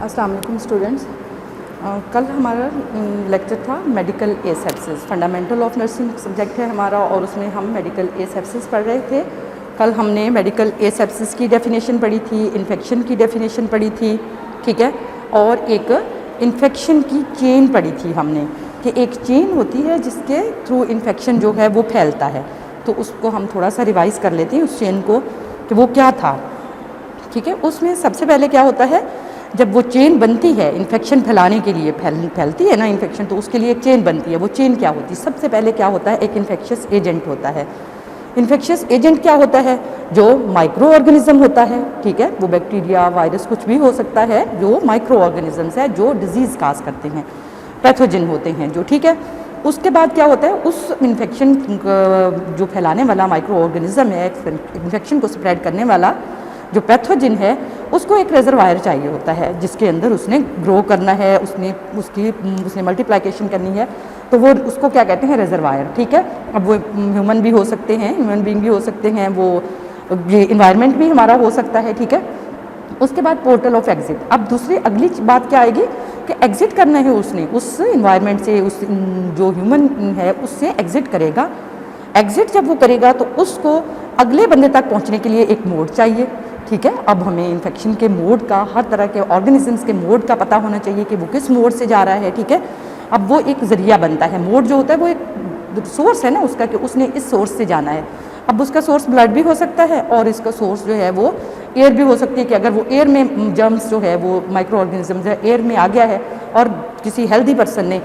अस्सलाम वालेकुम स्टूडेंट्स। कल हमारा लेक्चर था medical asepsis, fundamental of nursing subject है हमारा और उसमें हम मेडिकल एसेप्सिस पढ़ रहे थे। कल हमने मेडिकल एसेप्सिस की डेफिनेशन पढ़ी थी, इन्फेक्शन की डेफिनेशन पढ़ी थी, ठीक है, और एक इन्फेक्शन की चेन पढ़ी थी हमने कि एक चेन होती है जिसके थ्रू इन्फेक्शन जो है वो फैलता है। तो उसको हम थोड़ा सा रिवाइज़ कर लेते हैं उस चेन को कि वो क्या था, ठीक है। उसमें सबसे पहले क्या होता है, जब वो चेन बनती है इन्फेक्शन फैलाने के लिए, फैलती है ना इन्फेक्शन, तो उसके लिए एक चेन बनती है। वो चेन क्या होती है? सबसे पहले क्या होता है, एक इन्फेक्शियस एजेंट होता है। इन्फेक्शियस एजेंट क्या होता है? जो माइक्रो ऑर्गेनिज्म होता है, ठीक है, वो बैक्टीरिया, वायरस, कुछ भी हो सकता है, जो माइक्रो ऑर्गेनिजम्स है जो डिजीज़ काज करते हैं, पैथोजन होते हैं जो, ठीक है। उसके बाद क्या होता है, उस इन्फेक्शन जो फैलाने वाला माइक्रो ऑर्गेनिज्म है, इन्फेक्शन को स्प्रेड करने वाला जो पैथोजन है, उसको एक रिजर्वायर चाहिए होता है जिसके अंदर उसने ग्रो करना है, उसने मल्टीप्लिकेशन करनी है, तो वो उसको क्या कहते हैं, रिजर्वायर, ठीक है। अब वो ह्यूमन भी हो सकते हैं, ह्यूमन बीइंग भी हो सकते हैं, वो ये इन्वायरमेंट भी हमारा हो सकता है, ठीक है। उसके बाद पोर्टल ऑफ एग्जिट। अब दूसरी अगली बात क्या आएगी कि एग्जिट करना है उसने, उस इन्वायरमेंट से, उस जो ह्यूमन है उससे एग्जिट करेगा। एग्जिट जब वो करेगा तो उसको अगले बंदे तक पहुंचने के लिए एक मोड चाहिए, ठीक है। अब हमें इन्फेक्शन के मोड का, हर तरह के ऑर्गेनिजम्स के मोड का पता होना चाहिए कि वो किस मोड से जा रहा है, ठीक है। अब वो एक ज़रिया बनता है, मोड जो होता है वो एक सोर्स है ना उसका, कि उसने इस सोर्स से जाना है। अब उसका सोर्स ब्लड भी हो सकता है और इसका सोर्स जो है वो एयर भी हो सकती है, कि अगर वो एयर में जर्म्स जो है वो माइक्रो ऑर्गेनिजम्स है एयर में आ गया है और किसी हेल्दी पर्सन ने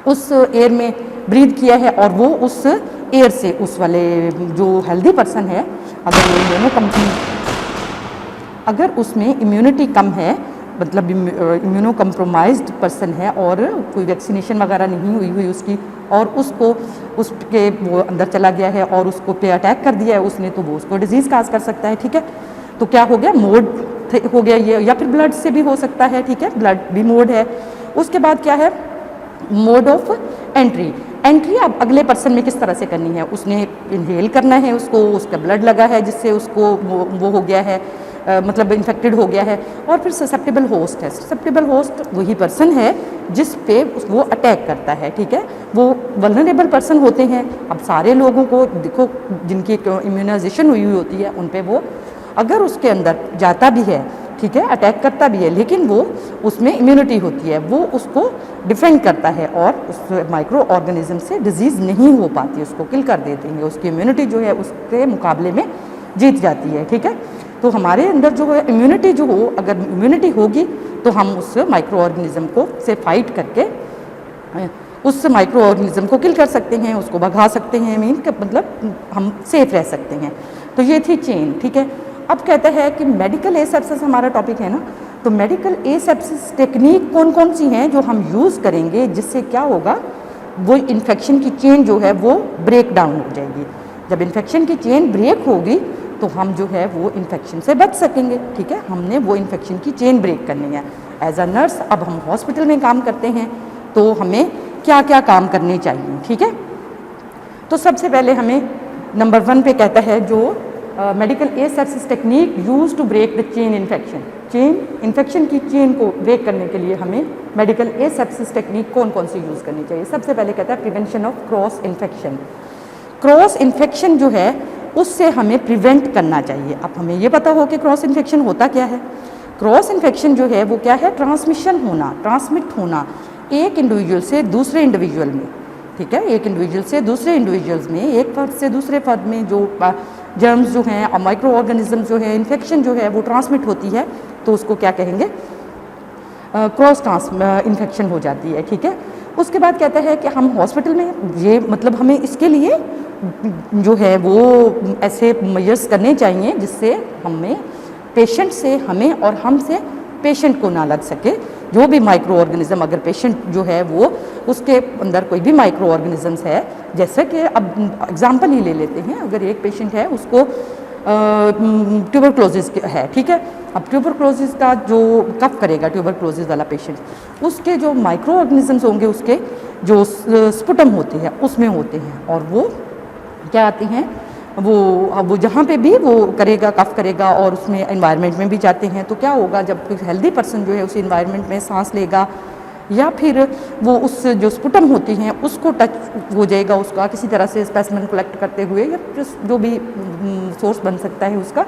उस एयर में ब्रीथ किया है और वो उस एयर से, उस वाले जो हेल्दी पर्सन है, अगर उसमें इम्यूनिटी कम है, मतलब इम्यूनो कम्प्रोमाइज्ड पर्सन है और कोई वैक्सीनेशन वगैरह नहीं हुई उसकी, और उसके वो अंदर चला गया है और उसको पे अटैक कर दिया है उसने, तो वो उसको डिजीज़ काज कर सकता है, ठीक है। तो क्या हो गया, मोड हो गया ये, या फिर ब्लड से भी हो सकता है, ठीक है, ब्लड भी मोड है। उसके बाद क्या है, मोड ऑफ एंट्री। एंट्री अब अगले पर्सन में किस तरह से करनी है, उसने इनहेल करना है उसको, उसका ब्लड लगा है जिससे उसको वो हो गया है, मतलब इन्फेक्टेड हो गया है। और फिर ससेप्टेबल होस्ट है। ससेप्टेबल होस्ट वही पर्सन है जिस पे वो अटैक करता है, ठीक है। वो वल्नरेबल पर्सन होते हैं। अब सारे लोगों को देखो जिनकी इम्यूनाइजेशन हुई होती है उन पे वो, अगर उसके अंदर जाता भी है, ठीक है, अटैक करता भी है, लेकिन वो उसमें इम्यूनिटी होती है, वो उसको डिफेंड करता है और उस माइक्रो ऑर्गेनिज्म से डिजीज़ नहीं हो पाती, उसको किल कर देते हैं, उसकी इम्यूनिटी जो है उसके मुकाबले में जीत जाती है, ठीक है। तो हमारे अंदर जो है इम्यूनिटी जो हो, अगर इम्यूनिटी होगी तो हम उस माइक्रो ऑर्गेनिज्म को से फाइट करके उस माइक्रो ऑर्गेनिज्म को किल कर सकते हैं, उसको भगा सकते हैं, मीन मतलब हम सेफ रह सकते हैं। तो ये थी चेन, ठीक है। अब कहता है कि मेडिकल एसेप्सिस हमारा टॉपिक है ना, तो मेडिकल एसेप्सिस टेक्निक कौन कौन सी हैं जो हम यूज़ करेंगे जिससे क्या होगा, वो इन्फेक्शन की चेन जो है वो ब्रेक डाउन हो जाएगी। जब इन्फेक्शन की चेन ब्रेक होगी तो हम जो है वो इन्फेक्शन से बच सकेंगे, ठीक है। हमने वो इन्फेक्शन की चेन ब्रेक करनी है। एज अ नर्स अब हम हॉस्पिटल में काम करते हैं तो हमें क्या क्या काम करने चाहिए, ठीक है। तो सबसे पहले हमें नंबर 1 पे कहता है जो medical asepsis technique use to break the chain infection की चेन को ब्रेक करने के लिए हमें मेडिकल एसेप्सिस टेक्निक कौन कौन सी यूज़ करनी चाहिए। सबसे पहले कहता है prevention of cross infection. Cross infection जो है उससे हमें प्रिवेंट करना चाहिए। अब हमें ये पता हो कि क्रॉस इन्फेक्शन होता क्या है। क्रॉस इन्फेक्शन जो है वो क्या है, ट्रांसमिट होना एक इंडिविजुअल से दूसरे इंडिविजुअल में, ठीक है, एक इंडिविजुअल से दूसरे इंडिविजुअल्स में, एक फर्द से दूसरे फर्द में जो जर्म्स जो हैं और माइक्रो ऑर्गेनिज्म जो है, इन्फेक्शन जो है वो ट्रांसमिट होती है, तो उसको क्या कहेंगे, क्रॉस इन्फेक्शन हो जाती है, ठीक है। उसके बाद कहता है कि हम हॉस्पिटल में ये मतलब हमें इसके लिए जो है वो ऐसे मेजर्स करने चाहिए जिससे हमें पेशेंट से, हमें और हमसे पेशेंट को ना लग सके जो भी माइक्रो ऑर्गेनिज्म, अगर पेशेंट जो है वो उसके अंदर कोई भी माइक्रो ऑर्गेनिजम्स है, जैसे कि अब एग्जांपल ही ले लेते हैं, अगर एक पेशेंट है उसको ट्यूबरक्लोसिस है, ठीक है। अब ट्यूबरक्लोसिस का जो कफ करेगा, ट्यूबरक्लोसिस वाला पेशेंट, उसके जो माइक्रो ऑर्गेनिजम्स होंगे उसके जो स्पुटम होते हैं उसमें होते हैं और वो क्या आते हैं, वो जहाँ पे भी वो करेगा, कफ करेगा और उसमें एनवायरनमेंट में भी जाते हैं, तो क्या होगा, जब कोई हेल्दी पर्सन जो है उस एनवायरनमेंट में सांस लेगा या फिर वो उस जो स्पुटम होती हैं उसको टच हो जाएगा, उसका किसी तरह से स्पेसिमेन कलेक्ट करते हुए या जो भी सोर्स बन सकता है उसका,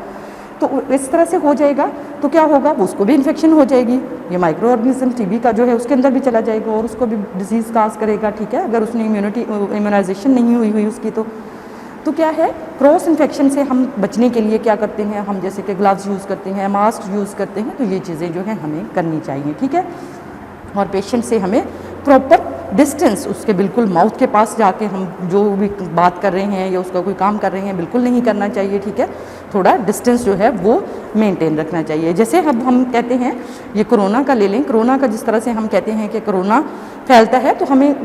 तो इस तरह से हो जाएगा, तो क्या होगा, उसको भी इन्फेक्शन हो जाएगी, ये माइक्रो ऑर्गेनिज्म टीबी का जो है उसके अंदर भी चला जाएगा और उसको भी डिजीज़ काज करेगा। ठीक है, अगर उसने इम्यूनाइजेशन नहीं हुई उसकी तो क्या है, क्रॉस इन्फेक्शन से हम बचने के लिए क्या करते हैं, हम जैसे कि ग्लव्स यूज़ करते हैं, मास्क यूज़ करते हैं, तो ये चीज़ें जो है हमें करनी चाहिए। ठीक है, और पेशेंट से हमें प्रॉपर डिस्टेंस, उसके बिल्कुल माउथ के पास जाके हम जो भी बात कर रहे हैं या उसका कोई काम कर रहे हैं बिल्कुल नहीं करना चाहिए। ठीक है, थोड़ा डिस्टेंस जो है वो मेंटेन रखना चाहिए। जैसे अब हम कहते हैं, ये कोरोना का ले लें, कोरोना का जिस तरह से हम कहते हैं कि कोरोना फैलता है, तो हमें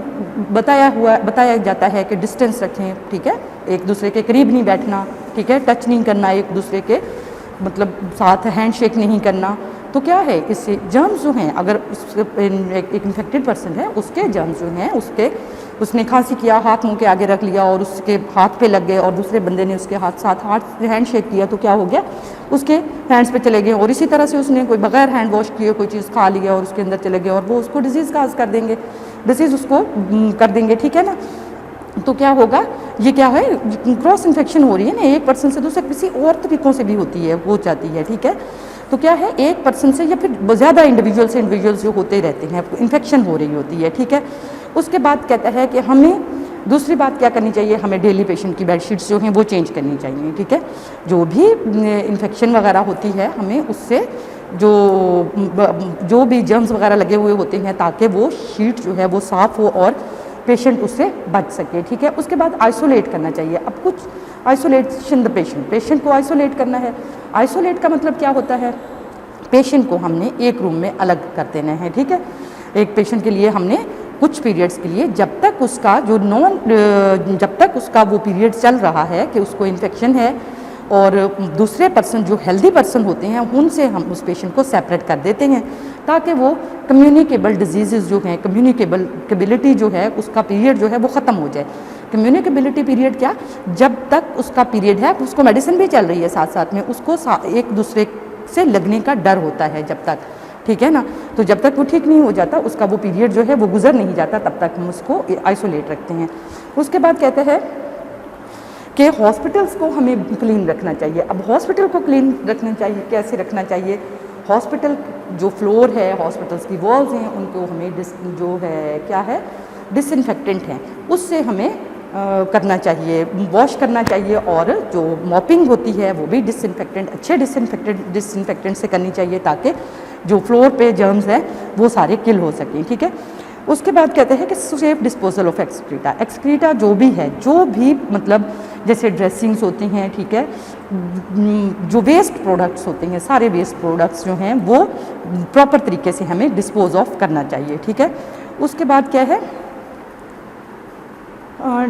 बताया जाता है कि डिस्टेंस रखें। ठीक है, एक दूसरे के करीब नहीं बैठना, ठीक है, टच नहीं करना एक दूसरे के, मतलब साथ हैंड शेक नहीं करना। तो क्या है, इससे जर्म्स जो हैं, अगर एक इन्फेक्टेड पर्सन है उसके जर्म्स जो हैं उसने खांसी किया, हाथ मुंह के आगे रख लिया और उसके हाथ पे लग गए और दूसरे बंदे ने उसके हाथ हैंड शेक किया, तो क्या हो गया, उसके हैंड्स पे चले गए और इसी तरह से उसने कोई बगैर हैंड वॉश किए कोई चीज़ खा लिया और उसके अंदर चले गए और वो उसको डिजीज़ काज कर देंगे, डिजीज़ उसको कर देंगे। ठीक है ना, तो क्या होगा, ये क्या है, क्रॉस इन्फेक्शन हो रही है ना, एक पर्सन से दूसरे किसी और तरीक़ों से भी होती है, हो जाती है। ठीक है, तो क्या है, एक पर्सन से या फिर ज़्यादा इंडिविजुअल्स जो होते रहते हैं, इन्फेक्शन हो रही होती है। ठीक है, उसके बाद कहता है कि हमें दूसरी बात क्या करनी चाहिए, हमें डेली पेशेंट की बेडशीट्स जो हैं वो चेंज करनी चाहिए। ठीक है, जो भी इन्फेक्शन वगैरह होती है हमें उससे जो भी जर्म्स वगैरह लगे हुए होते हैं, ताकि वो शीट जो है वो साफ़ हो और पेशेंट उससे बच सके। ठीक है, उसके बाद आइसोलेट करना चाहिए। अब कुछ आइसोलेशन द पेशेंट को आइसोलेट करना है। आइसोलेट का मतलब क्या होता है, पेशेंट को हमने एक रूम में अलग कर देना है। ठीक है, एक पेशेंट के लिए हमने कुछ पीरियड्स के लिए, जब तक उसका वो पीरियड चल रहा है कि उसको इन्फेक्शन है और दूसरे पर्सन जो हेल्दी पर्सन होते हैं उनसे हम उस पेशेंट को सेपरेट कर देते हैं, ताकि वो कम्युनिकेबल डिजीज़ जो हैं, कम्युनिकेबिलिटी जो है उसका पीरियड जो है वो ख़त्म हो जाए। कम्युनिकेबिलिटी पीरियड क्या, जब तक उसका पीरियड है उसको मेडिसिन भी चल रही है साथ साथ में, उसको एक दूसरे से लगने का डर होता है जब तक। ठीक है ना, तो जब तक वो ठीक नहीं हो जाता, उसका वो पीरियड जो है वो गुजर नहीं जाता, तब तक हम उसको आइसोलेट रखते हैं। उसके बाद कहते हैं कि हॉस्पिटल्स को हमें क्लीन रखना चाहिए। अब हॉस्पिटल को क्लीन रखना चाहिए, कैसे रखना चाहिए, हॉस्पिटल जो फ्लोर है, हॉस्पिटल्स की वॉल्स हैं, उनको हमें जो है क्या है, डिसइंफेक्टेंट हैं, उससे हमें करना चाहिए, वॉश करना चाहिए, और जो मॉपिंग होती है वो भी अच्छे डिसइंफेक्टेंट से करनी चाहिए, ताकि जो फ्लोर पे जर्म्स हैं वो सारे किल हो सकें। ठीक है, उसके बाद कहते हैं कि सेफ डिस्पोजल ऑफ एक्सक्रीटा जो भी मतलब जैसे ड्रेसिंग्स होती हैं, ठीक है, जो वेस्ट प्रोडक्ट्स होते हैं, सारे वेस्ट प्रोडक्ट्स जो हैं वो प्रॉपर तरीके से हमें डिस्पोज ऑफ करना चाहिए। ठीक है, उसके बाद क्या है,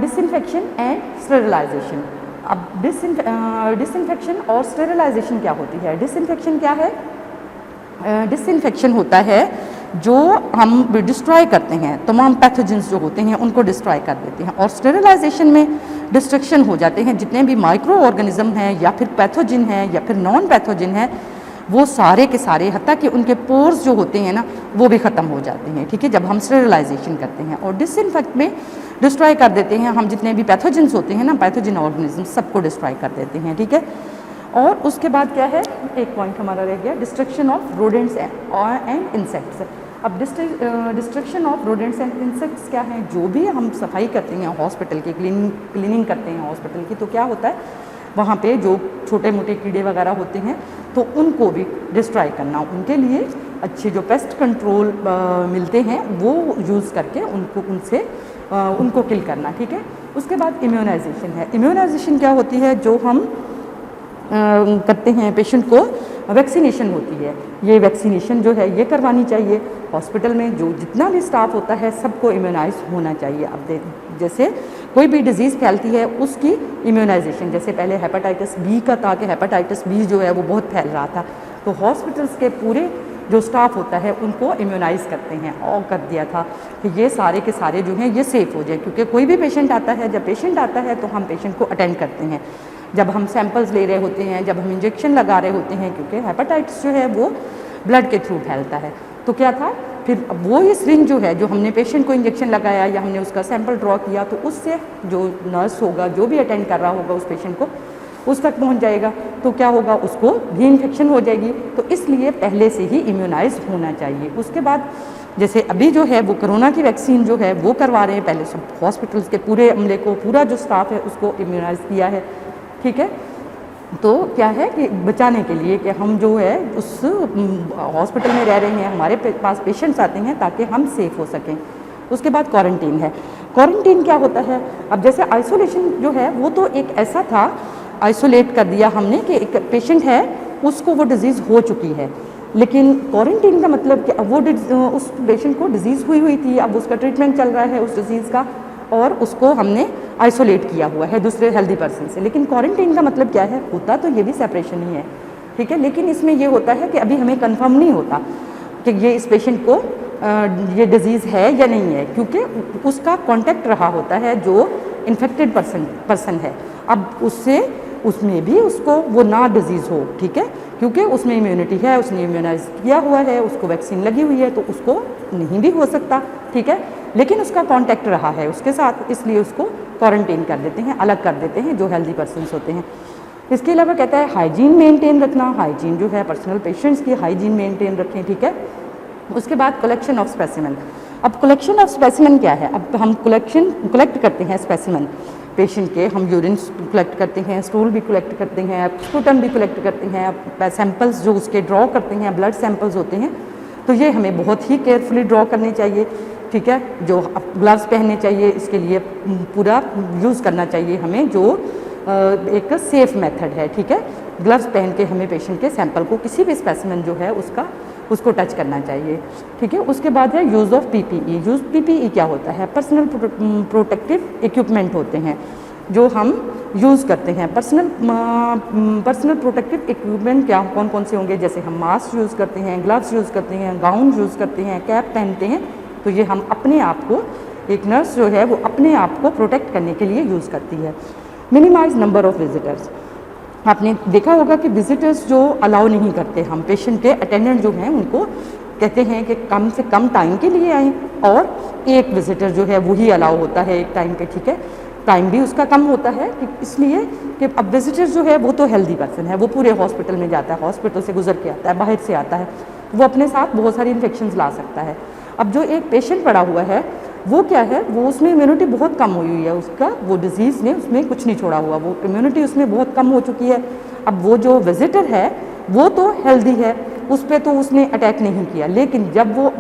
डिसइंफेक्शन एंड स्टेरिलाइजेशन। अब डिसइंफेक्शन और स्टेरिलाइजेशन क्या होती है, डिसइंफेक्शन क्या है, डिसइंफेक्शन होता है जो हम डिस्ट्रॉय करते हैं, तमाम पैथोजेंस जो होते हैं उनको डिस्ट्रॉय कर देते हैं, और स्टेरिलाइजेशन में डिस्ट्रक्शन हो जाते हैं, जितने भी माइक्रो ऑर्गेनिज्म हैं या फिर पैथोजिन हैं या फिर नॉन पैथोजिन हैं, वो सारे के सारे, हत्ता कि उनके पोर्स जो होते हैं ना वो भी ख़त्म हो जाते हैं। ठीक है, जब हम स्टेरिलाइजेशन करते हैं, और डिसइंफेक्ट में डिस्ट्रॉय कर देते हैं हम जितने भी पैथोजेंस होते हैं ना, पैथोजिन ऑर्गेनिज्म सबको डिस्ट्रॉय कर देते हैं। ठीक है, और उसके बाद क्या है, एक पॉइंट हमारा रह गया, destruction of rodents and insects. अब destruction of rodents and insects क्या है, जो भी हम सफाई करते हैं हॉस्पिटल की, क्लीनिंग करते हैं हॉस्पिटल की, तो क्या होता है वहाँ पे जो छोटे मोटे कीड़े वगैरह होते हैं तो उनको भी डिस्ट्रॉय करना, उनके लिए अच्छे जो पेस्ट कंट्रोल मिलते हैं वो यूज़ करके उनको किल करना। ठीक है, उसके बाद इम्यूनाइजेशन है। इम्यूनाइजेशन क्या होती है, जो हम करते हैं पेशेंट को, वैक्सीनेशन होती है, ये वैक्सीनेशन जो है ये करवानी चाहिए हॉस्पिटल में, जो जितना भी स्टाफ होता है सबको इम्यूनाइज होना चाहिए। अब जैसे कोई भी डिजीज़ फैलती है उसकी इम्यूनाइजेशन, जैसे पहले हेपेटाइटिस बी का था कि हेपेटाइटिस बी जो है वो बहुत फैल रहा था, तो हॉस्पिटल्स के पूरे जो स्टाफ होता है उनको इम्यूनाइज़ करते हैं, और कर दिया था कि ये सारे के सारे जो हैं ये सेफ़ हो जाए, क्योंकि कोई भी पेशेंट आता है, जब पेशेंट आता है तो हम पेशेंट को अटेंड करते हैं, जब हम सैंपल्स ले रहे होते हैं, जब हम इंजेक्शन लगा रहे होते हैं, क्योंकि हेपेटाइटिस जो है वो ब्लड के थ्रू फैलता है। तो क्या था, फिर वो ये सिरिंज जो है, जो हमने पेशेंट को इंजेक्शन लगाया या हमने उसका सैंपल ड्रॉ किया, तो उससे जो नर्स होगा, जो भी अटेंड कर रहा होगा उस पेशेंट को, उस तक पहुंच जाएगा, तो क्या होगा, उसको भी इन्फेक्शन हो जाएगी। तो इसलिए पहले से ही इम्यूनाइज होना चाहिए। उसके बाद जैसे अभी जो है वो कोरोना की वैक्सीन जो है वो करवा रहे हैं, पहले सब हॉस्पिटल्स के पूरे अमले को, पूरा जो स्टाफ है उसको इम्यूनाइज किया है, ठीक है। तो क्या है कि बचाने के लिए कि हम जो है उस हॉस्पिटल में रह रहे हैं, हमारे पास पेशेंट्स आते हैं ताकि हम सेफ हो सकें। उसके बाद क्वारंटीन है। क्वारंटीन क्या होता है, अब जैसे आइसोलेशन जो है वो तो एक ऐसा था, आइसोलेट कर दिया हमने कि एक पेशेंट है उसको वो डिज़ीज़ हो चुकी है, लेकिन क्वारंटीन का मतलब कि अब वो उस पेशेंट को डिज़ीज़ हुई थी, अब उसका ट्रीटमेंट चल रहा है उस डिज़ीज़ का, और उसको हमने आइसोलेट किया हुआ है दूसरे हेल्दी पर्सन से। लेकिन क्वारंटीन का मतलब क्या है, होता तो ये भी सेपरेशन ही है, ठीक है, लेकिन इसमें ये होता है कि अभी हमें कंफर्म नहीं होता कि ये इस पेशेंट को ये डिज़ीज़ है या नहीं है, क्योंकि उसका कांटेक्ट रहा होता है जो इन्फेक्टेड पर्सन है। अब उसमें भी उसको वो ना डिज़ीज़ हो, ठीक है, क्योंकि उसमें इम्यूनिटी है, उसने इम्यूनाइज किया हुआ है, उसको वैक्सीन लगी हुई है, तो उसको नहीं भी हो सकता, ठीक है, लेकिन उसका कांटेक्ट रहा है उसके साथ, इसलिए उसको क्वारंटीन कर देते हैं, अलग कर देते हैं जो हेल्दी पर्सन्स होते हैं। इसके अलावा कहता है हाइजीन मेंटेन रखना, हाइजीन जो है पर्सनल पेशेंट्स की हाइजीन मेंटेन रखें, ठीक है। उसके बाद कलेक्शन ऑफ स्पेसिमेन। अब कलेक्शन ऑफ स्पेसिमेन क्या है, अब हम कलेक्ट करते हैं स्पेसिमेन पेशेंट के, हम यूरिन कलेक्ट करते हैं, स्टूल भी कलेक्ट करते हैं, स्पूटम भी कलेक्ट करते हैं, सैंपल्स जो उसके ड्रॉ करते हैं, ब्लड सैंपल्स होते हैं, तो ये हमें बहुत ही केयरफुली ड्रॉ करने चाहिए, ठीक है। जो ग्लव्स पहनने चाहिए, इसके लिए पूरा यूज़ करना चाहिए हमें, जो एक सेफ मेथड है, ठीक है। ग्लव्स पहन के हमें पेशेंट के सैंपल को, किसी भी स्पेसिमेन जो है उसको टच करना चाहिए, ठीक है। उसके बाद है यूज़ ऑफ पीपीई। पीपीई क्या होता है, पर्सनल प्रोटेक्टिव इक्विपमेंट होते हैं जो हम यूज़ करते हैं। पर्सनल प्रोटेक्टिव इक्विपमेंट क्या कौन कौन से होंगे, जैसे हम मास्क यूज़ करते हैं, ग्लव्स यूज़ करते हैं, गाउन यूज़ करते हैं, कैप पहनते हैं, तो ये हम अपने आप को, एक नर्स जो है वो अपने आप को प्रोटेक्ट करने के लिए यूज़ करती है। Minimise number of visitors. आपने देखा होगा कि विजिटर्स जो अलाउ नहीं करते, हम पेशेंट के अटेंडेंट जो हैं उनको कहते हैं कि कम से कम टाइम के लिए आएँ, और एक विजिटर जो है वही अलाउ होता है एक टाइम पे, ठीक है। टाइम भी उसका कम होता है कि इसलिए कि अब विजिटर जो है वो तो हेल्दी पर्सन है, वो पूरे हॉस्पिटल में जाता है, हॉस्पिटल से गुजर के आता है, बाहर से आता है, वो अपने साथ बहुत सारी इन्फेक्शंस ला सकता है। अब जो एक पेशेंट पड़ा हुआ है वो क्या है, वो उसमें इम्यूनिटी बहुत कम हुई है, उसका वो डिज़ीज़ ने उसमें कुछ नहीं छोड़ा हुआ, वो इम्यूनिटी उसमें बहुत कम हो चुकी है। अब वो जो विजिटर है वो तो हेल्दी है, उस पर तो उसने अटैक नहीं किया, लेकिन जब वो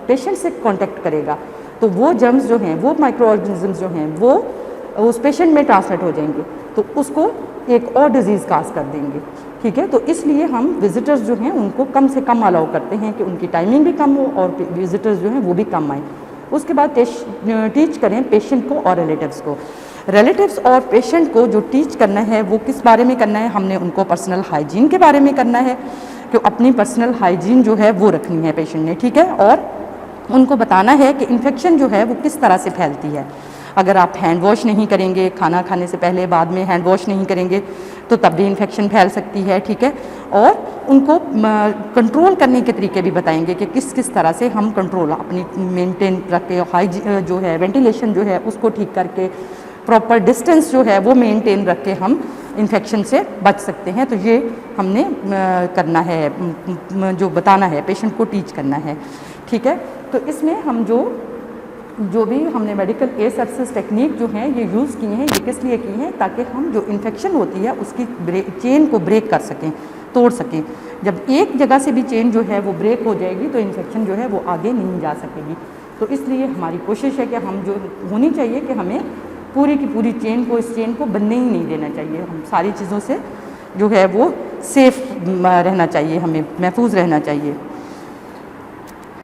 पेशेंट से कांटेक्ट करेगा तो वो जर्म्स जो हैं, वो माइक्रो ऑर्गेनिजम्स जो हैं, वो उस पेशेंट में ट्रांसमिट हो जाएंगे, तो उसको एक और डिज़ीज़ काज कर देंगे, ठीक है। तो इसलिए हम विजिटर्स जो हैं उनको कम से कम अलाउ करते हैं कि उनकी टाइमिंग भी कम हो और विजिटर्स जो हैं वो भी कम आए। उसके बाद टीच करें पेशेंट को और रिलेटिव्स और पेशेंट को जो टीच करना है वो किस बारे में करना है, हमने उनको पर्सनल हाइजीन के बारे में करना है कि अपनी पर्सनल हाइजीन जो है वो रखनी है पेशेंट ने, ठीक है। और उनको बताना है कि इन्फेक्शन जो है वो किस तरह से फैलती है। अगर आप हैंड वॉश नहीं करेंगे, खाना खाने से पहले बाद में हैंड वॉश नहीं करेंगे, तो तब भी इन्फेक्शन फैल सकती है, ठीक है। और उनको कंट्रोल करने के तरीके भी बताएंगे कि किस किस तरह से हम कंट्रोल अपनी मेंटेन रख के, हाइजीन जो है, वेंटिलेशन जो है उसको ठीक करके, प्रॉपर डिस्टेंस जो है वो मेंटेन रख के हम इन्फेक्शन से बच सकते हैं। तो ये हमने करना है, जो बताना है पेशेंट को टीच करना है, ठीक है। तो इसमें हम जो भी हमने मेडिकल एयर सर्विसेज टेक्निक जो हैं ये यूज़ किए हैं, ये किस लिए किए हैं, ताकि हम जो इन्फेक्शन होती है उसकी चेन को ब्रेक कर सकें, तोड़ सकें। जब एक जगह से भी चेन जो है वो ब्रेक हो जाएगी तो इन्फेक्शन जो है वो आगे नहीं जा सकेगी। तो इसलिए हमारी कोशिश है कि हम जो होनी चाहिए कि हमें पूरी की पूरी चेन को, इस चेन को बनने ही नहीं देना चाहिए, हम सारी चीज़ों से जो है वो सेफ रहना चाहिए, हमें महफूज रहना चाहिए।